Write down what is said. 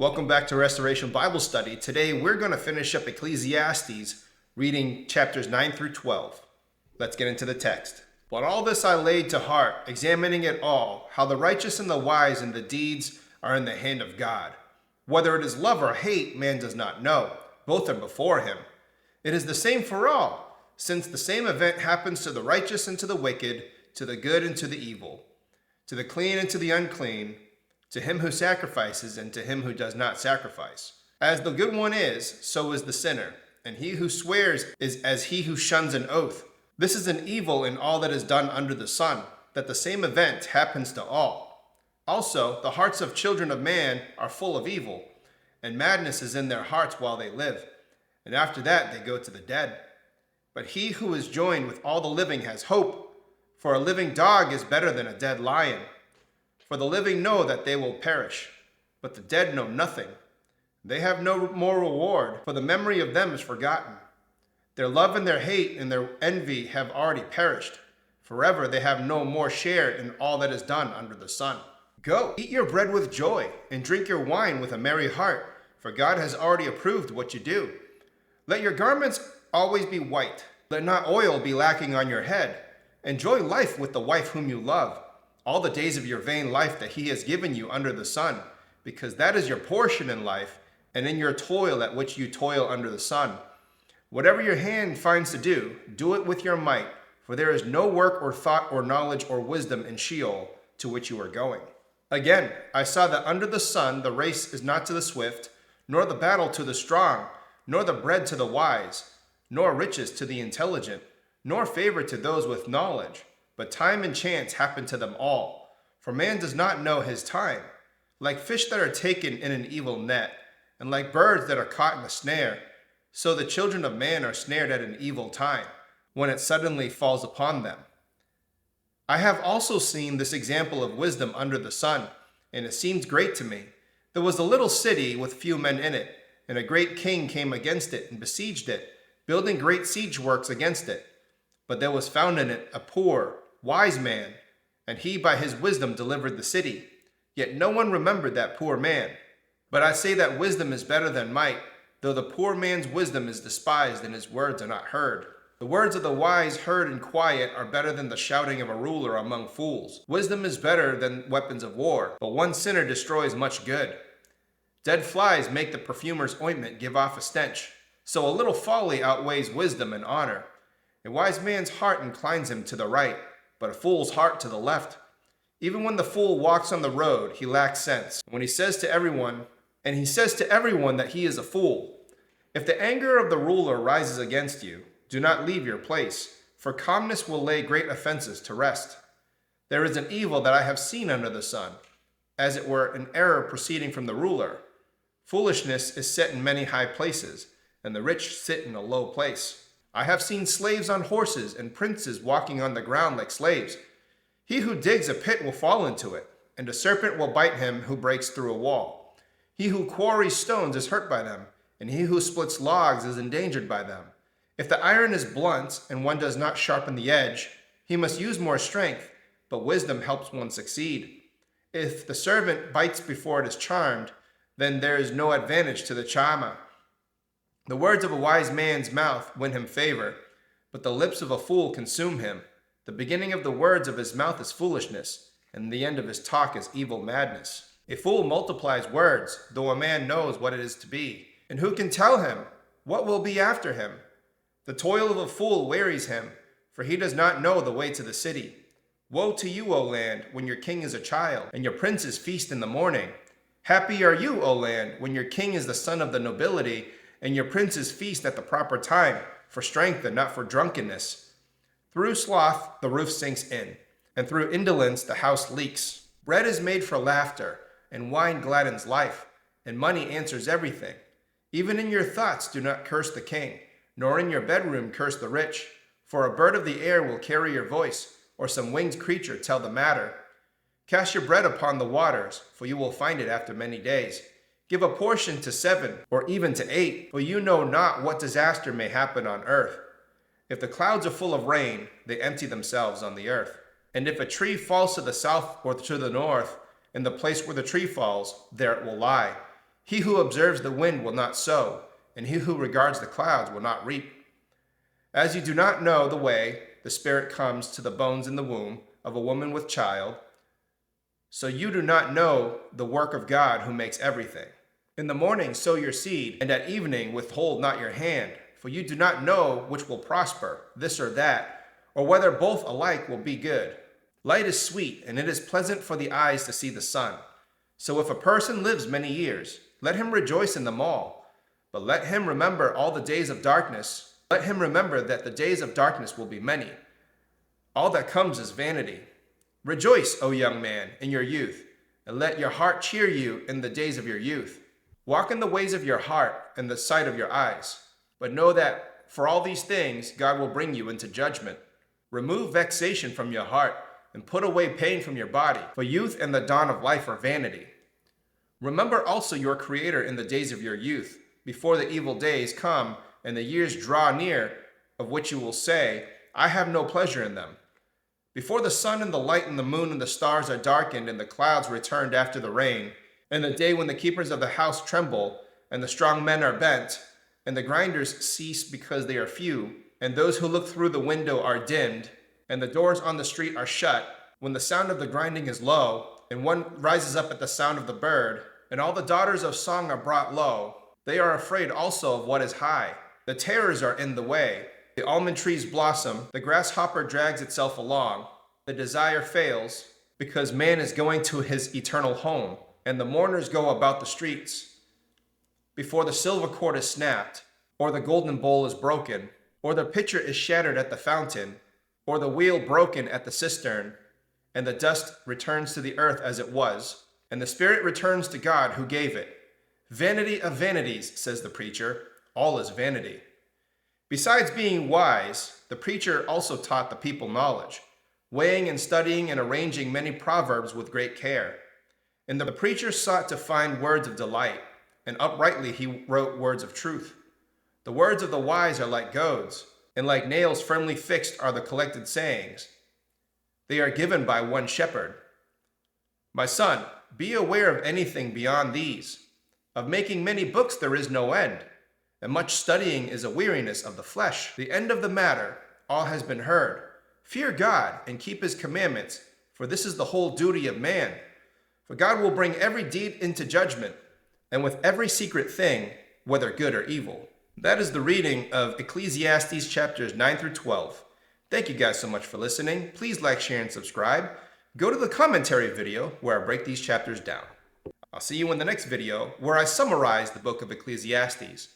Welcome back to Restoration Bible Study. Today we're going to finish up Ecclesiastes, reading chapters 9 through 12. Let's get into the text. But all this I laid to heart, examining it all, how the righteous and the wise and the deeds are in the hand of God. Whether it is love or hate, man does not know. Both are before him. It is the same for all, since the same event happens to the righteous and to the wicked, to the good and to the evil, to the clean and to the unclean, to him who sacrifices and to him who does not sacrifice. As the good one is, so is the sinner, and he who swears is as he who shuns an oath. This is an evil in all that is done under the sun, that the same event happens to all. Also, the hearts of children of man are full of evil, and madness is in their hearts while they live, and after that they go to the dead. But he who is joined with all the living has hope, for a living dog is better than a dead lion. For the living know that they will perish, but the dead know nothing. They have no more reward, for the memory of them is forgotten. Their love and their hate and their envy have already perished. Forever they have no more share in all that is done under the sun. Go, eat your bread with joy, and drink your wine with a merry heart, for God has already approved what you do. Let your garments always be white. Let not oil be lacking on your head. Enjoy life with the wife whom you love, all the days of your vain life that he has given you under the sun, because that is your portion in life, and in your toil at which you toil under the sun. Whatever your hand finds to do, do it with your might, for there is no work or thought or knowledge or wisdom in Sheol to which you are going. Again, I saw that under the sun the race is not to the swift, nor the battle to the strong, nor the bread to the wise, nor riches to the intelligent, nor favor to those with knowledge. But time and chance happen to them all, for man does not know his time. Like fish that are taken in an evil net, and like birds that are caught in a snare, so the children of man are snared at an evil time, when it suddenly falls upon them. I have also seen this example of wisdom under the sun, and it seemed great to me. There was a little city with few men in it, and a great king came against it and besieged it, building great siege works against it. But there was found in it a poor, wise man, and he by his wisdom delivered the city. Yet no one remembered that poor man. But I say that wisdom is better than might, though the poor man's wisdom is despised and his words are not heard. The words of the wise heard in quiet are better than the shouting of a ruler among fools. Wisdom is better than weapons of war, but one sinner destroys much good. Dead flies make the perfumer's ointment give off a stench, so a little folly outweighs wisdom and honor. A wise man's heart inclines him to the right, but a fool's heart to the left. Even when the fool walks on the road, he lacks sense. When he says to everyone that he is a fool. If the anger of the ruler rises against you, do not leave your place, for calmness will lay great offenses to rest. There is an evil that I have seen under the sun, as it were an error proceeding from the ruler. Foolishness is set in many high places, and the rich sit in a low place. I have seen slaves on horses and princes walking on the ground like slaves. He who digs a pit will fall into it, and a serpent will bite him who breaks through a wall. He who quarries stones is hurt by them, and he who splits logs is endangered by them. If the iron is blunt and one does not sharpen the edge, he must use more strength, but wisdom helps one succeed. If the servant bites before it is charmed, then there is no advantage to the charmer. The words of a wise man's mouth win him favor, but the lips of a fool consume him. The beginning of the words of his mouth is foolishness, and the end of his talk is evil madness. A fool multiplies words, though a man knows what it is to be. And who can tell him what will be after him? The toil of a fool wearies him, for he does not know the way to the city. Woe to you, O land, when your king is a child, and your princes feast in the morning. Happy are you, O land, when your king is the son of the nobility, and your princes feast at the proper time, for strength and not for drunkenness. Through sloth the roof sinks in, and through indolence the house leaks. Bread is made for laughter, and wine gladdens life, and money answers everything. Even in your thoughts do not curse the king, nor in your bedroom curse the rich, for a bird of the air will carry your voice, or some winged creature tell the matter. Cast your bread upon the waters, for you will find it after many days. Give a portion to 7, or even to 8, for you know not what disaster may happen on earth. If the clouds are full of rain, they empty themselves on the earth. And if a tree falls to the south or to the north, in the place where the tree falls, there it will lie. He who observes the wind will not sow, and he who regards the clouds will not reap. As you do not know the way the Spirit comes to the bones in the womb of a woman with child, so you do not know the work of God who makes everything. In the morning sow your seed, and at evening withhold not your hand, for you do not know which will prosper, this or that, or whether both alike will be good. Light is sweet, and it is pleasant for the eyes to see the sun. So if a person lives many years, let him rejoice in them all. But let him remember all the days of darkness. Let him remember that the days of darkness will be many. All that comes is vanity. Rejoice, O young man, in your youth, and let your heart cheer you in the days of your youth. Walk in the ways of your heart and the sight of your eyes. But know that for all these things God will bring you into judgment. Remove vexation from your heart, and put away pain from your body, for youth and the dawn of life are vanity. Remember also your Creator in the days of your youth, before the evil days come and the years draw near, of which you will say, I have no pleasure in them. Before the sun and the light and the moon and the stars are darkened and the clouds returned after the rain, and the day when the keepers of the house tremble, and the strong men are bent, and the grinders cease because they are few, and those who look through the window are dimmed, and the doors on the street are shut, when the sound of the grinding is low, and one rises up at the sound of the bird, and all the daughters of song are brought low, they are afraid also of what is high. The terrors are in the way. The almond trees blossom, the grasshopper drags itself along, the desire fails, because man is going to his eternal home, and the mourners go about the streets. Before the silver cord is snapped, or the golden bowl is broken, or the pitcher is shattered at the fountain, or the wheel broken at the cistern, and the dust returns to the earth as it was, and the spirit returns to God who gave it. Vanity of vanities, says the preacher, all is vanity. Besides being wise, the preacher also taught the people knowledge, weighing and studying and arranging many proverbs with great care. And the preacher sought to find words of delight, and uprightly he wrote words of truth. The words of the wise are like goads, and like nails firmly fixed are the collected sayings. They are given by one shepherd. My son, be aware of anything beyond these. Of making many books there is no end, and much studying is a weariness of the flesh. The end of the matter, all has been heard. Fear God and keep his commandments, for this is the whole duty of man. For God will bring every deed into judgment, and with every secret thing, whether good or evil. That is the reading of Ecclesiastes chapters 9 through 12. Thank you guys so much for listening. Please like, share, and subscribe. Go to the commentary video where I break these chapters down. I'll see you in the next video where I summarize the book of Ecclesiastes.